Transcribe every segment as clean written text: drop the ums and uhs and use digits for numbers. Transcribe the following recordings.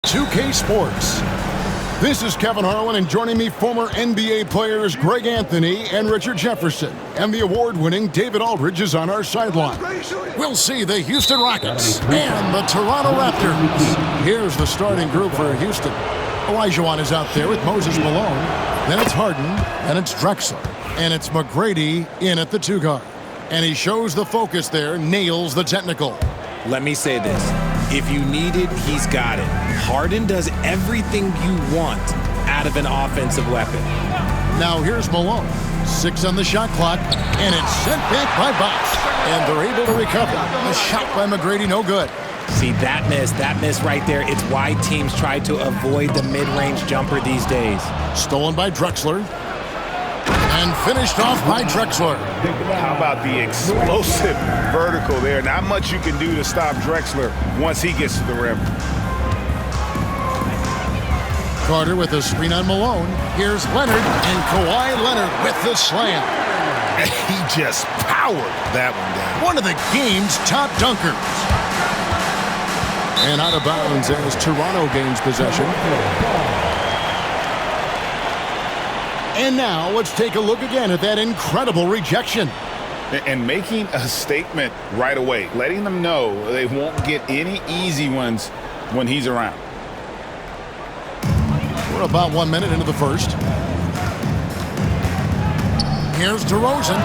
2K Sports. This is Kevin Harlan, and joining me, former NBA players Greg Anthony and Richard Jefferson. And the award-winning David Aldridge is on our sideline. We'll see the Houston Rockets and the Toronto Raptors. Here's the starting group for Houston. Olajuwon is out there with Moses Malone. Then it's Harden, and it's Drexler. And it's McGrady in at the 2 guard. And he shows the focus there, nails the technical. Let me say this. If you need it, he's got it. Harden does everything you want out of an offensive weapon. Now here's Malone. 6 on the shot clock, and it's sent back by Bosh. And they're able to recover. A shot by McGrady, no good. See, that miss right there, it's why teams try to avoid the mid-range jumper these days. Stolen by Drexler. And finished off by Drexler. How about the explosive vertical there? Not much you can do to stop Drexler once he gets to the rim. Carter with a screen on Malone. Here's Leonard, and Kawhi Leonard with the slam. He just powered that one down. One of the game's top dunkers. And out of bounds as Toronto gains possession. And now let's take a look again at that incredible rejection. And making a statement right away, letting them know they won't get any easy ones when he's around. We're about 1 minute into the first. Here's DeRozan.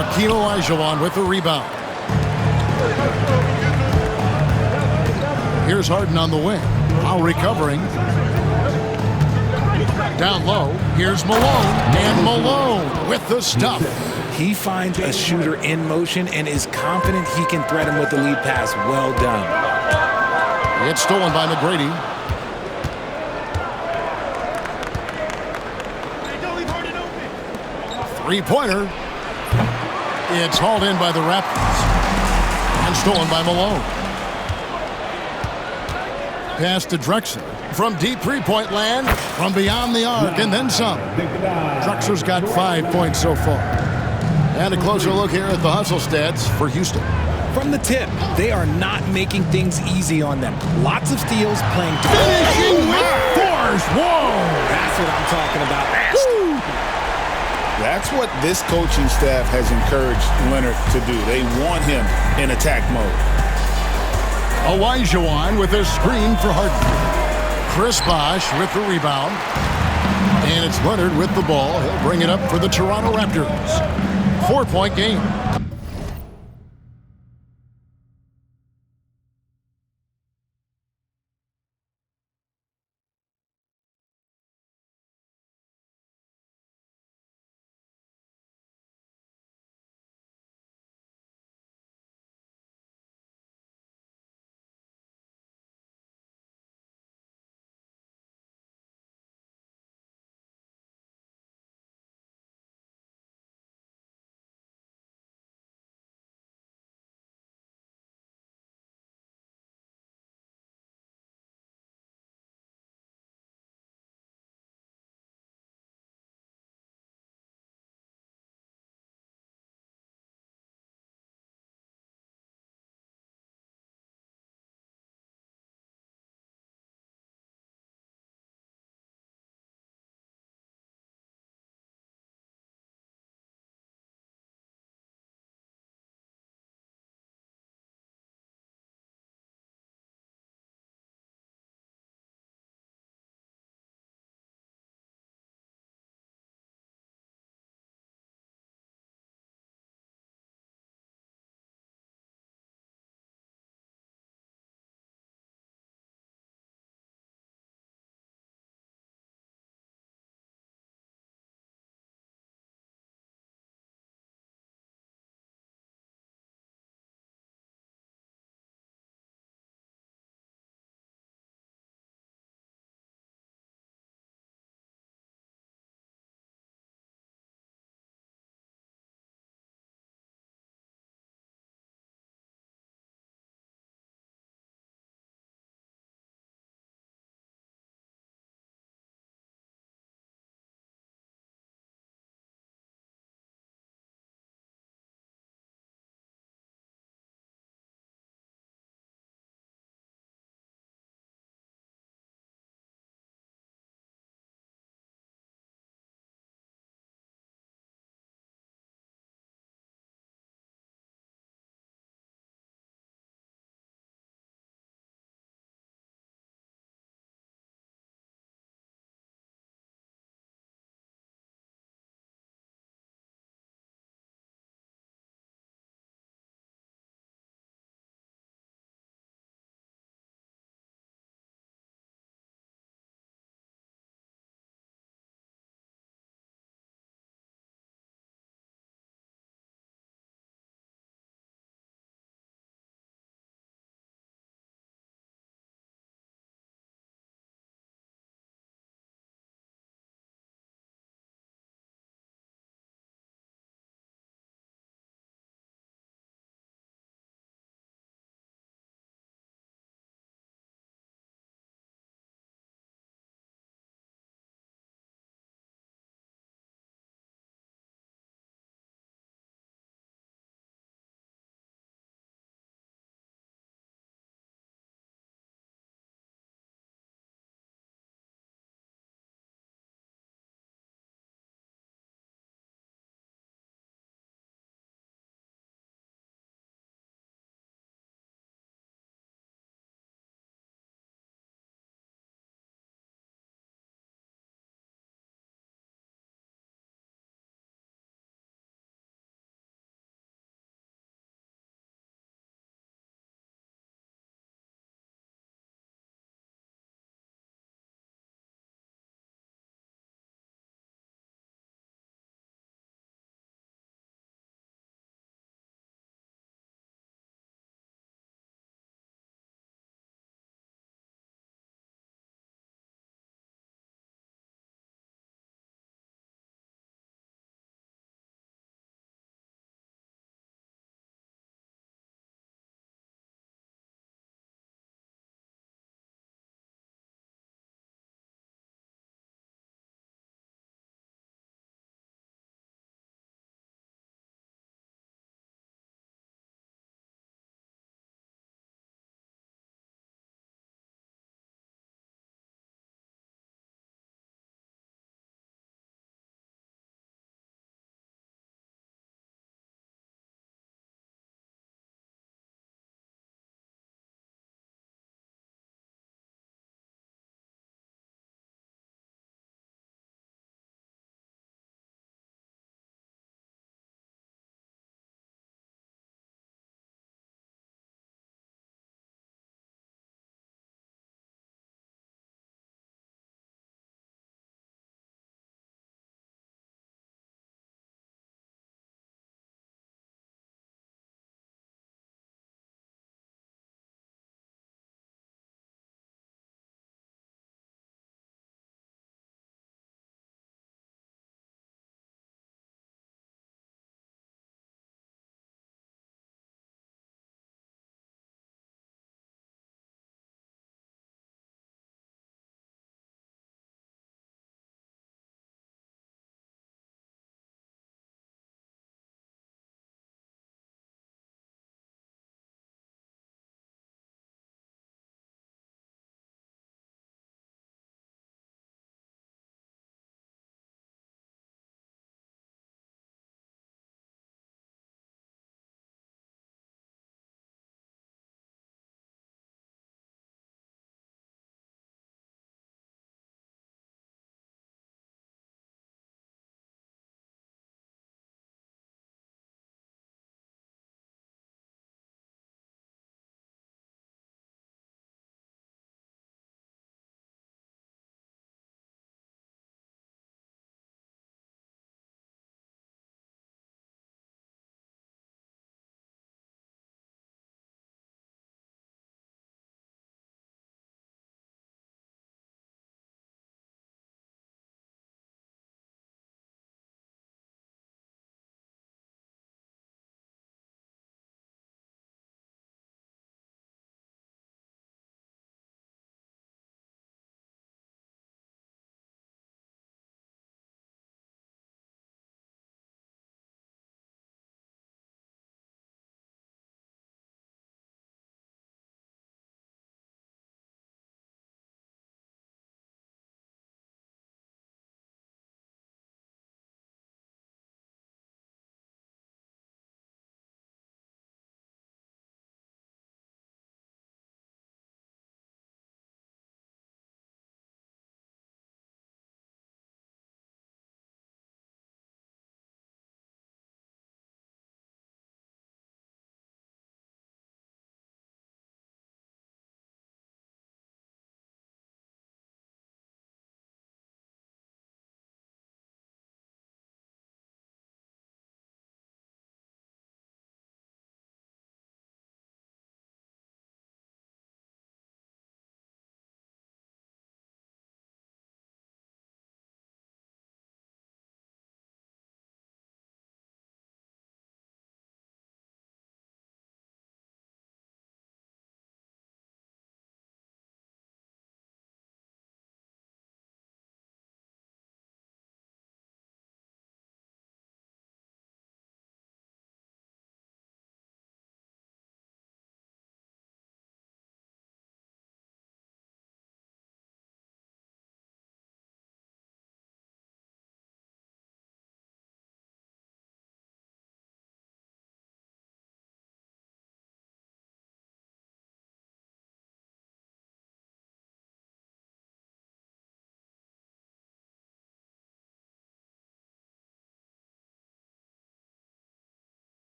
Akeem Olajuwon with the rebound. Here's Harden on the wing. While recovering. Down low, here's Malone, and Malone with the stuff. He finds a shooter in motion and is confident he can threat him with the lead pass. Well done. It's stolen by McGrady. Three-pointer. It's hauled in by the Raptors. And stolen by Malone. Pass to Drexler. From deep three-point land, from beyond the arc, and then some. Drexler's got 5 points so far. And a closer look here at the hustle stats for Houston. From the tip, they are not making things easy on them. Lots of steals, playing finishing with force. Whoa! That's what I'm talking about. That's what this coaching staff has encouraged Leonard to do. They want him in attack mode. Olajuwon with a screen for Harden. Chris Bosh with the rebound. And it's Leonard with the ball. He'll bring it up for the Toronto Raptors. 4-point game.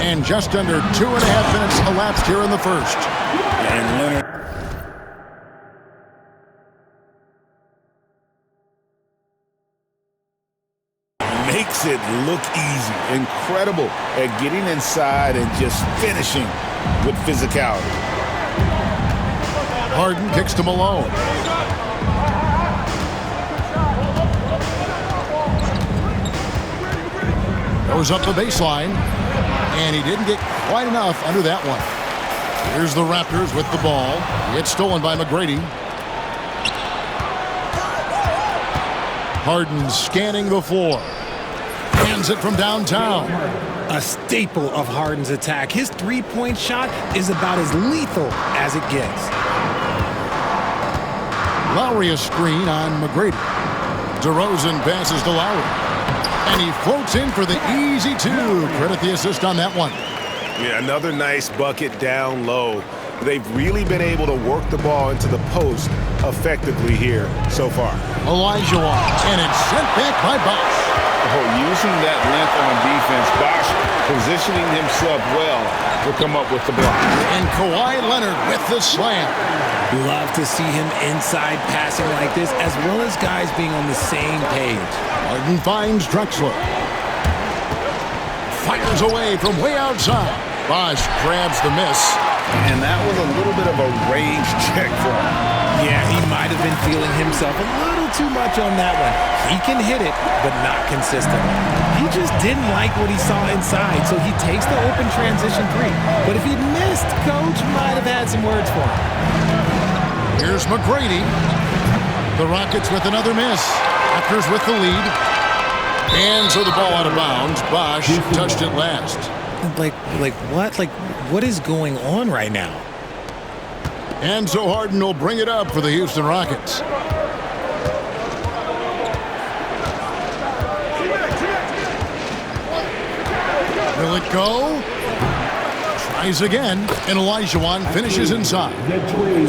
And just under 2.5 minutes elapsed here in the first. And Leonard makes it look easy. Incredible at getting inside and just finishing with physicality. Harden kicks to Malone. Goes up the baseline, and he didn't get quite enough under that one. Here's the Raptors with the ball. It's stolen by McGrady. Harden scanning the floor. Hands it from downtown. a staple of Harden's attack. His three-point shot is about as lethal as it gets. Lowry a screen on McGrady. DeRozan passes to Lowry. And he floats in for the easy two. Credit the assist on that one. Yeah, another nice bucket down low. They've really been able to work the ball into the post effectively here so far. Olajuwon, and it's sent back by Bosh. Oh, using that length on defense, Bosh positioning himself well to come up with the block. And Kawhi Leonard with the slam. Love to see him inside passing like this, as well as guys being on the same page. Harden finds Drexler. Fires away from way outside. Bosh grabs the miss. And that was a little bit of a range check for him. Yeah, he might have been feeling himself a little too much on that one. He can hit it, but not consistently. He just didn't like what he saw inside, so he takes the open transition three. But if he'd missed, Coach might have had some words for him. Here's McGrady. The Rockets with another miss. Raptors with the lead. And so the ball out of bounds. Bosh touched it last. Like what? Like, what is going on right now? And so Harden will bring it up for the Houston Rockets. Will it go? Tries again, and Olajuwon finishes inside.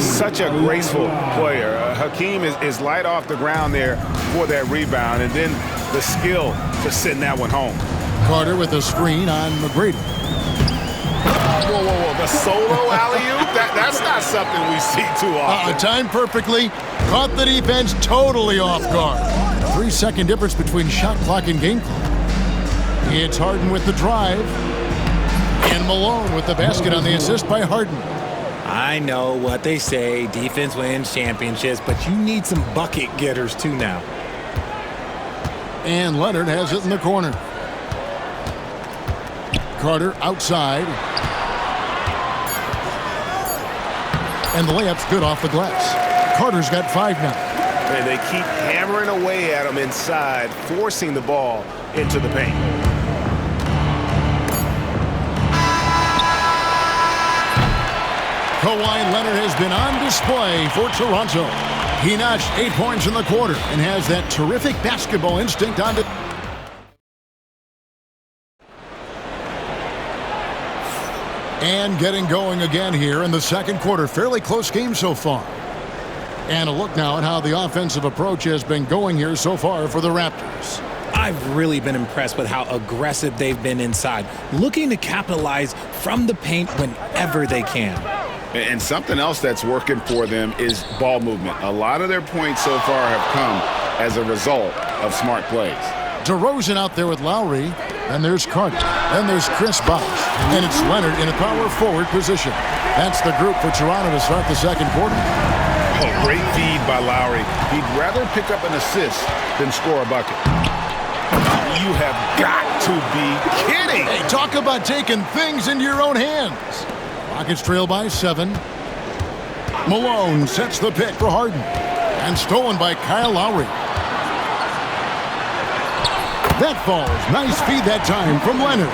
Such a graceful player. Hakeem is light off the ground there for that rebound, and then the skill for sending that one home. Carter with a screen on McGrady. Whoa, whoa, whoa. The solo alley-oop? That's not something we see too often. Timed perfectly. Caught the defense totally off guard. 3-second difference between shot clock and game clock. It's Harden with the drive. And Malone with the basket on the assist by Harden. I know what they say, defense wins championships, but you need some bucket getters too now. And Leonard has it in the corner. Carter outside. And the layup's good off the glass. Carter's got 5 now. And they keep hammering away at him inside, forcing the ball into the paint. Kawhi Leonard has been on display for Toronto. He notched 8 points in the quarter and has that terrific basketball instinct on display. And getting going again here in the second quarter. Fairly close game so far. And a look now at how the offensive approach has been going here so far for the Raptors. I've really been impressed with how aggressive they've been inside, looking to capitalize from the paint whenever they can. And something else that's working for them is ball movement. A lot of their points so far have come as a result of smart plays. DeRozan out there with Lowry. Then there's Carter. Then there's Chris Bosh. And it's Leonard in a power forward position. That's the group for Toronto to start the second quarter. Oh, great feed by Lowry. He'd rather pick up an assist than score a bucket. You have got to be kidding. Hey, talk about taking things into your own hands. Rockets trail by 7. Malone sets the pick for Harden. And stolen by Kyle Lowry. That falls. Nice feed that time from Leonard.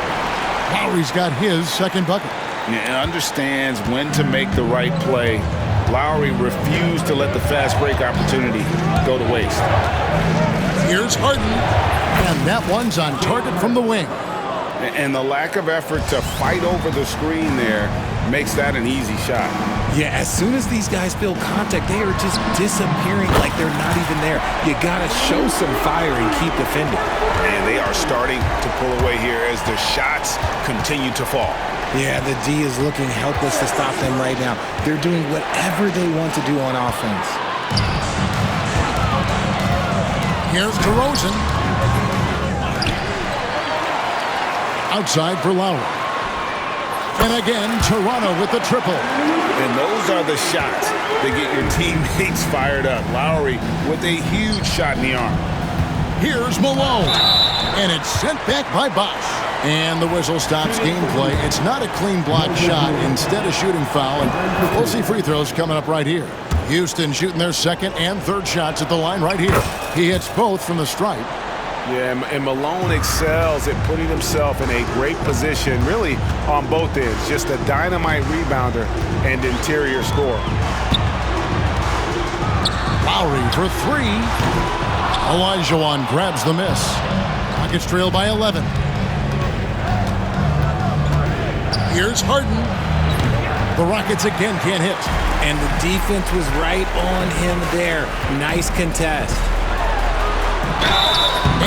Lowry's got his second bucket. Yeah, understands when to make the right play. Lowry refused to let the fast break opportunity go to waste. Here's Harden. And that one's on target from the wing. And the lack of effort to fight over the screen there makes that an easy shot. Yeah, as soon as these guys feel contact, they are just disappearing like they're not even there. You got to show some fire and keep defending. And they are starting to pull away here as the shots continue to fall. Yeah, the D is looking helpless to stop them right now. They're doing whatever they want to do on offense. Here's DeRozan. Outside for Lowry. And again, Toronto with the triple. And those are the shots that get your teammates fired up. Lowry with a huge shot in the arm. Here's Malone. And it's sent back by Bosh. And the whistle stops gameplay. It's not a clean block shot. Instead, a shooting foul. And we'll see free throws coming up right here. Houston shooting their second and third shots at the line right here. He hits both from the stripe. Yeah, and Malone excels at putting himself in a great position, really on both ends. Just a dynamite rebounder and interior scorer. Lowry for three. Olajuwon grabs the miss. Rockets trail by 11. Here's Harden. The Rockets again can't hit. And the defense was right on him there. Nice contest.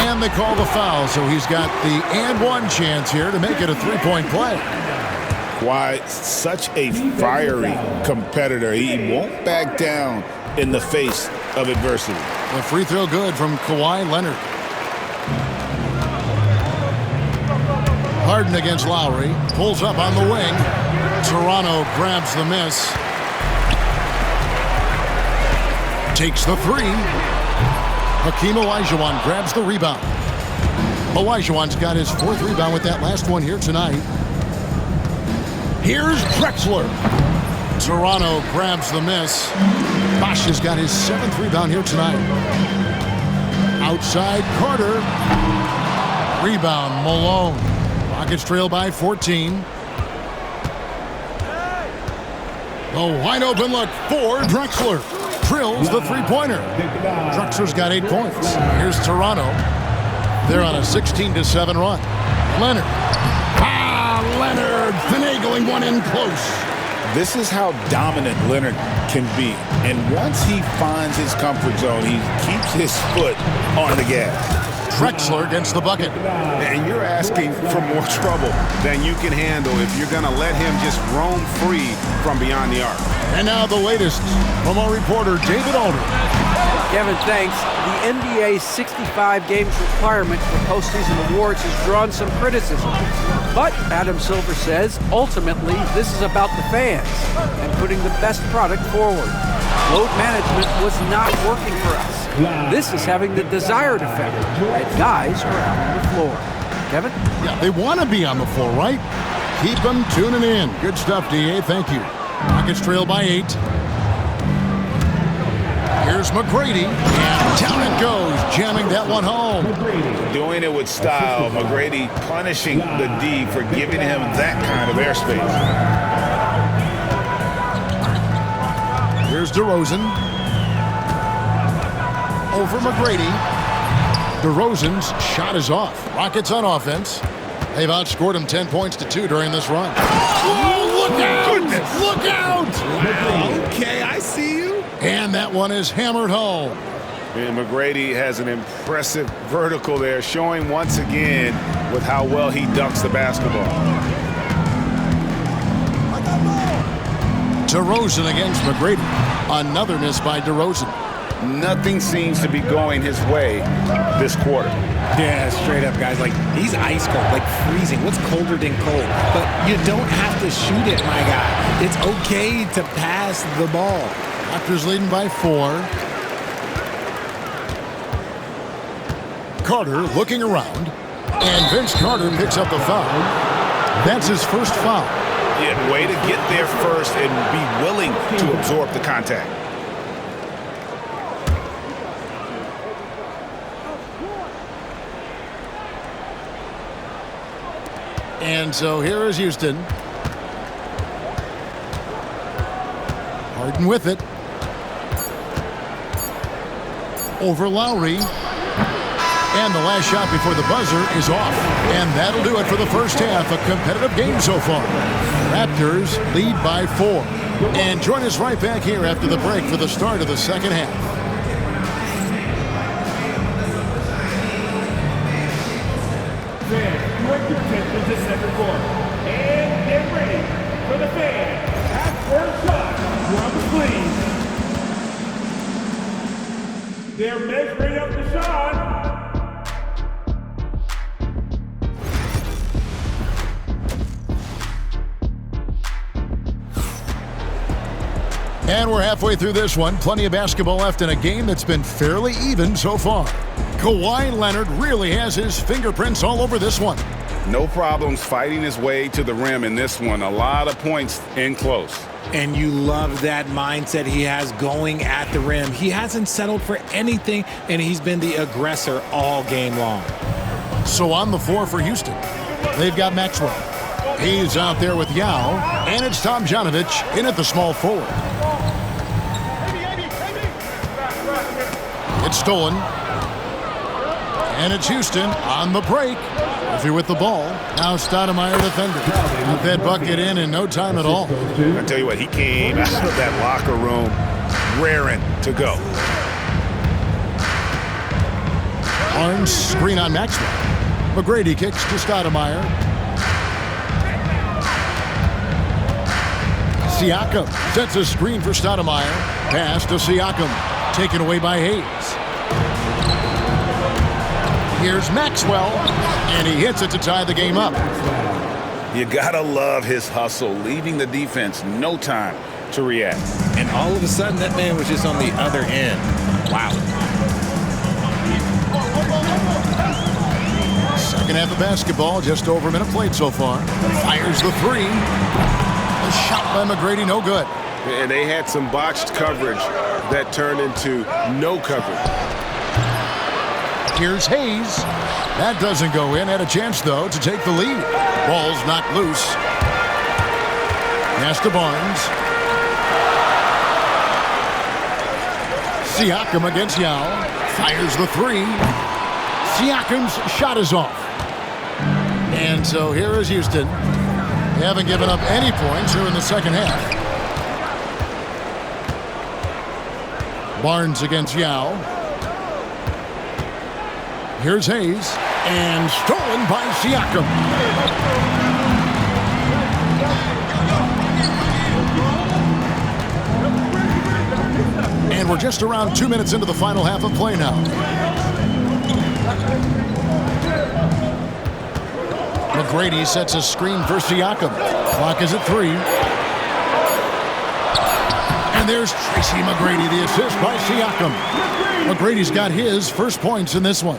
And they call the foul, so he's got the and one chance here to make it a three-point play. Why, such a fiery competitor. He won't back down in the face of adversity. The free throw good from Kawhi Leonard. Harden against Lowry. Pulls up on the wing. Toronto grabs the miss. Takes the three. Hakeem Olajuwon grabs the rebound. Olajuwon's got his fourth rebound with that last one here tonight. Here's Drexler. Toronto grabs the miss. Bosh has got his seventh rebound here tonight. Outside Carter. Rebound Malone. Rockets trail by 14. The wide open look for Drexler. Drills the three-pointer. Drexler's got 8 points. Here's Toronto. They're on a 16-7 run. Leonard. Leonard finagling one in close. This is how dominant Leonard can be. And once he finds his comfort zone, he keeps his foot on the gas. Drexler against the bucket. And you're asking for more trouble than you can handle if you're going to let him just roam free from beyond the arc. And now the latest from our reporter, David Aldridge. Kevin, thanks. The NBA's 65 games requirement for postseason awards has drawn some criticism. But Adam Silver says, ultimately, this is about the fans and putting the best product forward. Load management was not working for us. This is having the desired effect, and guys are out on the floor. Kevin? Yeah, they want to be on the floor, right? Keep them tuning in. Good stuff, DA. Thank you. Rockets trail by 8. Here's McGrady, and down it goes, jamming that one home. Doing it with style. McGrady punishing the D for giving him that kind of airspace. Here's DeRozan. Over McGrady. DeRozan's shot is off. Rockets on offense. They've outscored him 10 points to 2 during this run. Oh, look out! Goodness. Look out! Wow, okay, I see you. And that one is hammered home. And McGrady has an impressive vertical there, showing once again with how well he dunks the basketball. DeRozan against McGrady. Another miss by DeRozan. Nothing seems to be going his way this quarter. Yeah, straight up, guys. Like, he's ice cold, like freezing. What's colder than cold? But you don't have to shoot it, my guy. It's okay to pass the ball. Raptors leading by 4. Carter looking around. And Vince Carter picks up the foul. That's his first foul. Yeah, way to get there first and be willing to absorb the contact. And so here is Houston. Harden with it. Over Lowry. And the last shot before the buzzer is off. And that'll do it for the first half. A competitive game so far. Raptors lead by 4. And join us right back here after the break for the start of the second half. Fans, direct your attention to center court. And get ready for the fans. Half-court shot from the sleeve. They're measuring up the shot. And we're halfway through this one. Plenty of basketball left in a game that's been fairly even so far. Kawhi Leonard really has his fingerprints all over this one. No problems fighting his way to the rim in this one. A lot of points in close. And you love that mindset he has going at the rim. He hasn't settled for anything, and he's been the aggressor all game long. So on the floor for Houston, they've got Maxwell. He's out there with Yao, and it's Tomjanovich in at the small forward. It's stolen. And it's Houston on the break. Murphy with the ball. Now Stoudemire defending. Got that bucket in no time at all. I tell you what, he came out of that locker room raring to go. Barnes screen on Maxwell. McGrady kicks to Stoudemire. Siakam sets a screen for Stoudemire. Pass to Siakam. Taken away by Hayes. Here's Maxwell, and he hits it to tie the game up. You gotta love his hustle, leaving the defense no time to react. And all of a sudden, that man was just on the other end. Wow. Second half of basketball, just over a minute played so far. Fires the three. A shot by McGrady, no good. And they had some botched coverage that turned into no coverage. Here's Hayes. That doesn't go in. Had a chance, though, to take the lead. Ball's knocked loose. Pass to Barnes. Siakam against Yao. Fires the three. Siakam's shot is off. And so here is Houston. They haven't given up any points here in the second half. Barnes against Yao. Here's Hayes, and stolen by Siakam. And we're just around 2 minutes into the final half of play now. McGrady sets a screen for Siakam. Clock is at 3. And there's Tracy McGrady, the assist by Siakam. McGrady's got his first points in this one.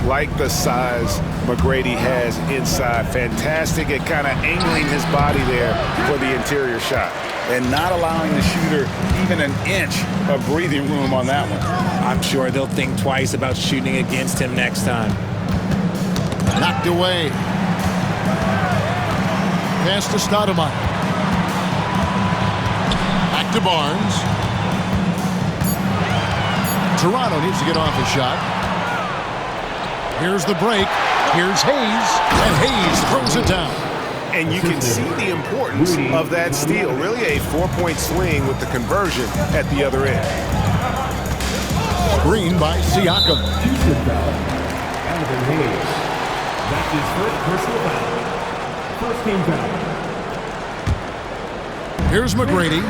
Like the size McGrady has inside. Fantastic at kind of angling his body there for the interior shot. And not allowing the shooter even an inch of breathing room on that one. I'm sure they'll think twice about shooting against him next time. Knocked away. Pass to Stoudemire. Back to Barnes. Toronto needs to get off a shot. Here's the break. Here's Hayes. And Hayes throws it down. And you can see the importance of that steal. Really a 4-point swing with the conversion at the other end. Screen by Siakam. Houston foul. Alvin Hayes. That's his first personal foul. First team foul. Here's McGrady.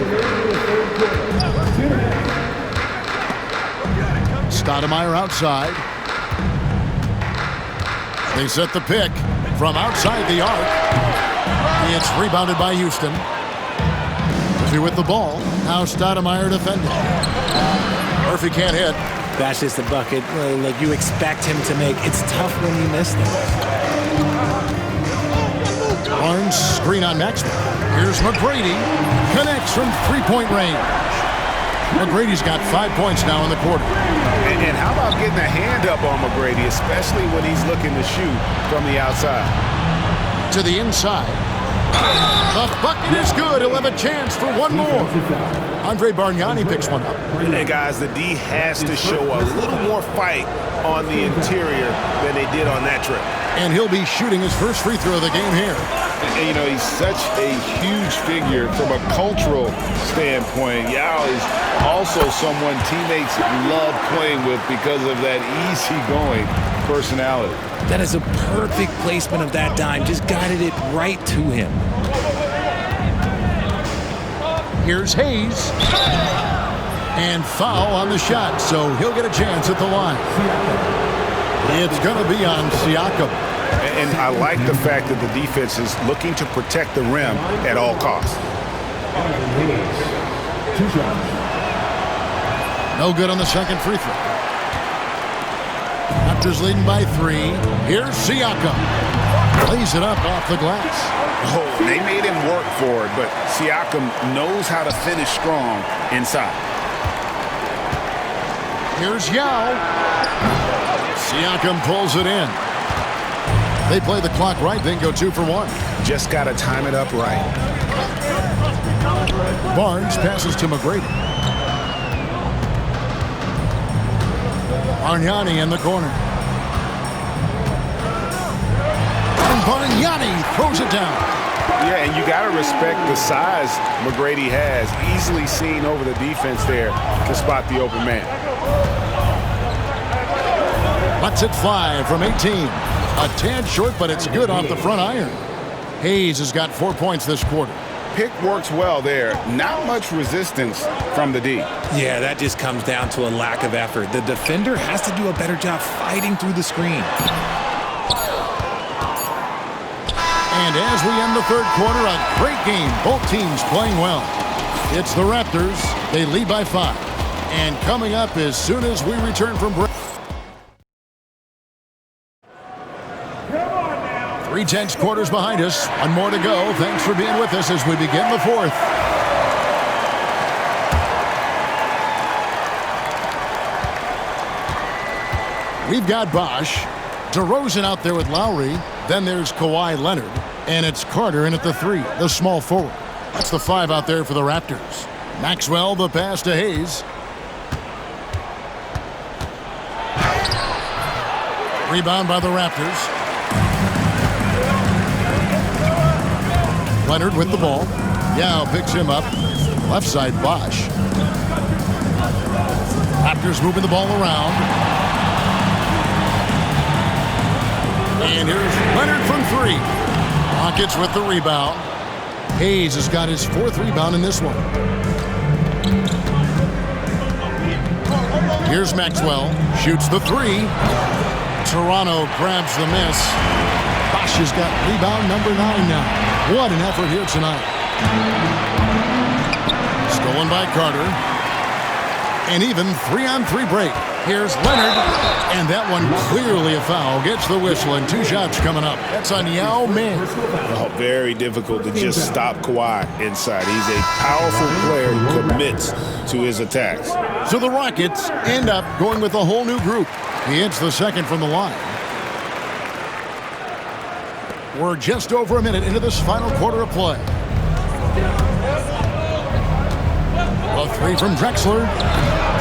Stoudemire outside. They set the pick from outside the arc. It's rebounded by Houston. Murphy with the ball. Now Stoudemire defending. Murphy can't hit. That's just a bucket like you expect him to make. It's tough when you miss them. Barnes screen on Maxwell. Here's McGrady. Connects from three-point range. McGrady's got 5 points now in the quarter. And how about getting a hand up on McGrady, especially when he's looking to shoot from the outside? To the inside. The bucket is good. He'll have a chance for one more. Andre Bargnani picks one up. And guys, the D has to show a little more fight on the interior than they did on that trip. And he'll be shooting his first free throw of the game here. And, you know, he's such a huge figure from a cultural standpoint. Yao is also someone teammates love playing with because of that easygoing personality. That is a perfect placement of that dime. Just guided it right to him. Here's Hayes. And foul on the shot, so he'll get a chance at the line. It's going to be on Siakam. And I like the fact that the defense is looking to protect the rim at all costs. No good on the second free throw. Raptors leading by 3. Here's Siakam. Lays it up off the glass. Oh, they made him work for it, but Siakam knows how to finish strong inside. Here's Yao. Siakam pulls it in. They play the clock right, then go 2 for 1. Just got to time it up right. Barnes passes to McGrady. Bargnani in the corner. And Bargnani throws it down. Yeah, and you got to respect the size McGrady has. Easily seen over the defense there to spot the open man. Lets it fly from 18. A tad short, but it's good off the front iron. Hayes has got 4 points this quarter. Pick works well there. Not much resistance from the D. Yeah, that just comes down to a lack of effort. The defender has to do a better job fighting through the screen. And as we end the third quarter, a great game. Both teams playing well. It's the Raptors. They lead by 5. And coming up as soon as we return from break. 3 tense quarters behind us. 1 more to go. Thanks for being with us as we begin the fourth. We've got Bosh, DeRozan out there with Lowry. Then there's Kawhi Leonard. And it's Carter in at the 3, the small forward. That's the 5 out there for the Raptors. Maxwell, the pass to Hayes. Rebound by the Raptors. Leonard with the ball. Yao picks him up. Left side, Bosh. Raptors moving the ball around. And here's Leonard from 3. Rockets with the rebound. Hayes has got his 4th rebound in this one. Here's Maxwell. Shoots the 3. Toronto grabs the miss. Bosh has got rebound number 9 now. What an effort here tonight. Stolen by Carter. And even 3-on-3 break. Here's Leonard. And that one clearly a foul. Gets the whistle and 2 shots coming up. That's on Yao Ming. Oh, very difficult to just stop Kawhi inside. He's a powerful player who commits to his attacks. So the Rockets end up going with a whole new group. He hits the second from the line. We're just over a minute into this final quarter of play. A 3 from Drexler.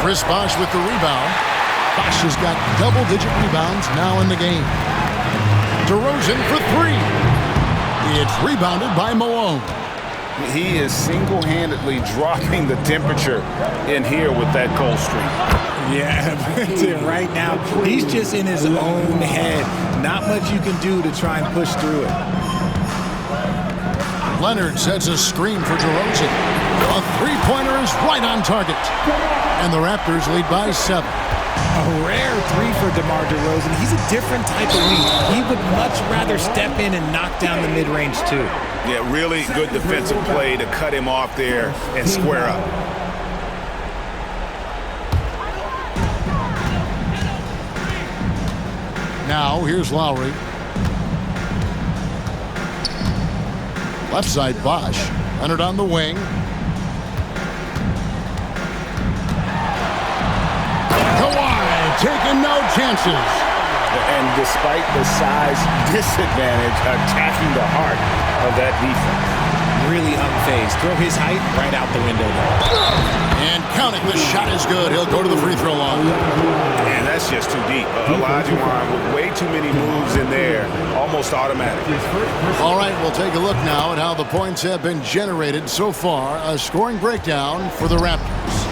Chris Bosh with the rebound. Bosh has got double-digit rebounds now in the game. DeRozan for 3. It's rebounded by Malone. He is single-handedly dropping the temperature in here with that cold streak. Yeah, right now, he's just in his own head. Not much you can do to try and push through it. Leonard sets a screen for DeRozan. A 3-pointer is right on target. And the Raptors lead by 7. A rare 3 for DeMar DeRozan. He's a different type of wing. He would much rather step in and knock down the mid-range too. Yeah, really good defensive play to cut him off there and square up. Now, here's Lowry. Left side, Bosh. Leonard on the wing. Kawhi taking no chances. And despite the size disadvantage, attacking the heart of that defense. Really unfazed. Throw his height right out the window there. And counting, the shot is good. He'll go to the free throw line. And that's just too deep. Olajuwon with way too many moves in there, almost automatic. All right, we'll take a look now at how the points have been generated so far. A scoring breakdown for the Raptors.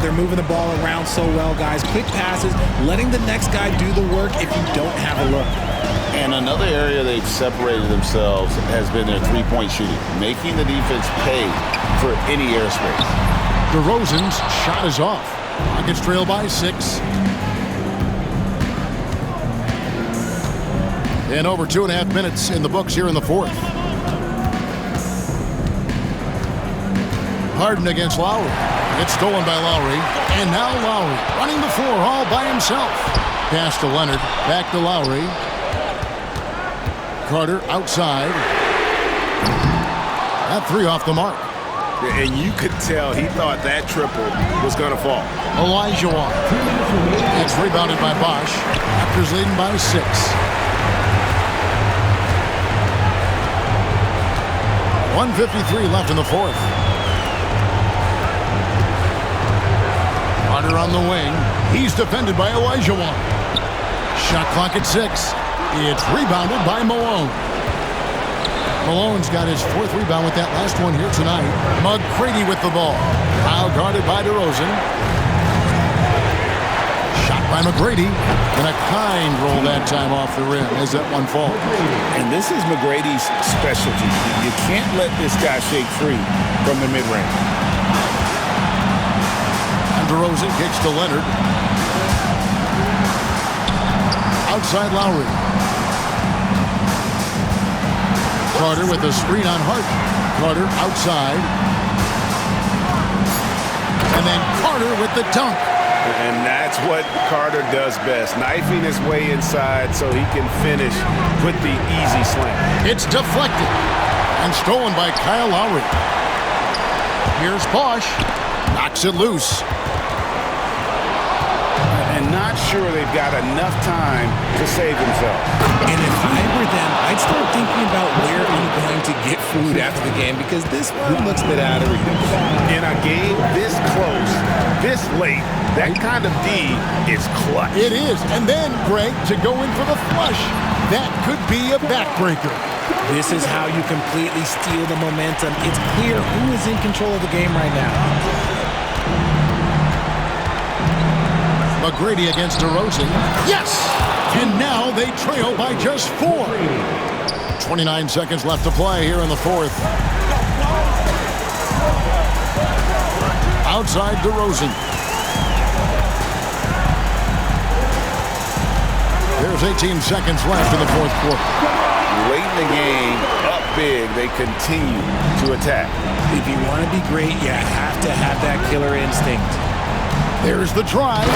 They're moving the ball around so well, guys. Quick passes, letting the next guy do the work if you don't have a look. And another area they've separated themselves has been their three-point shooting, making the defense pay for any airspace. DeRozan's shot is off. Rockets trail by 6. And over 2.5 minutes in the books here in the fourth. Harden against Lowry. It's stolen by Lowry. And now Lowry running the floor all by himself. Pass to Leonard. Back to Lowry. Carter outside. That three off the mark. And you could tell he thought that triple was going to fall. Olajuwon. It's rebounded by Bosch. Raptors leading by 6. .153 left in the fourth. Carter on the wing. He's defended by Olajuwon. Shot clock at 6. It's rebounded by Malone. Malone's got his 4th rebound with that last one here tonight. McGrady with the ball. Foul guarded by DeRozan. Shot by McGrady. And a kind roll that time off the rim as that one falls. And this is McGrady's specialty. You can't let this guy shake free from the mid-range. And DeRozan kicks to Leonard. Outside Lowry. Carter with a screen on Harden. Carter outside. And then Carter with the dunk. And that's what Carter does best, knifing his way inside so he can finish with the easy slam. It's deflected and stolen by Kyle Lowry. Here's Bosch. Knocks it loose. And not sure they've got enough time to save themselves. And if I were them, I'd start thinking about where I'm going to get food after the game because this one looks a bit out of reach. In a game this close, this late, that kind of D is clutch. It is. And then, Greg, to go in for the flush. That could be a backbreaker. This is how you completely steal the momentum. It's clear who is in control of the game right now. McGrady against DeRozan. Yes! And now they trail by just 4. 29 seconds left to play here in the fourth. Outside DeRozan. There's 18 seconds left in the fourth quarter. Late in the game, up big, they continue to attack. If you want to be great, you have to have that killer instinct. There's the drive.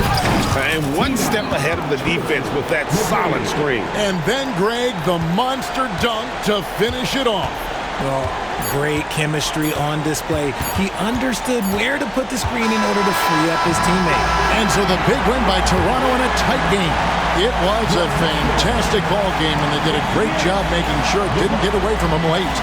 And one step ahead of the defense with that solid screen. And then, Greg, the monster dunk to finish it off. Well, great chemistry on display. He understood where to put the screen in order to free up his teammate. And so the big win by Toronto in a tight game. It was a fantastic ball game, and they did a great job making sure it didn't get away from them late.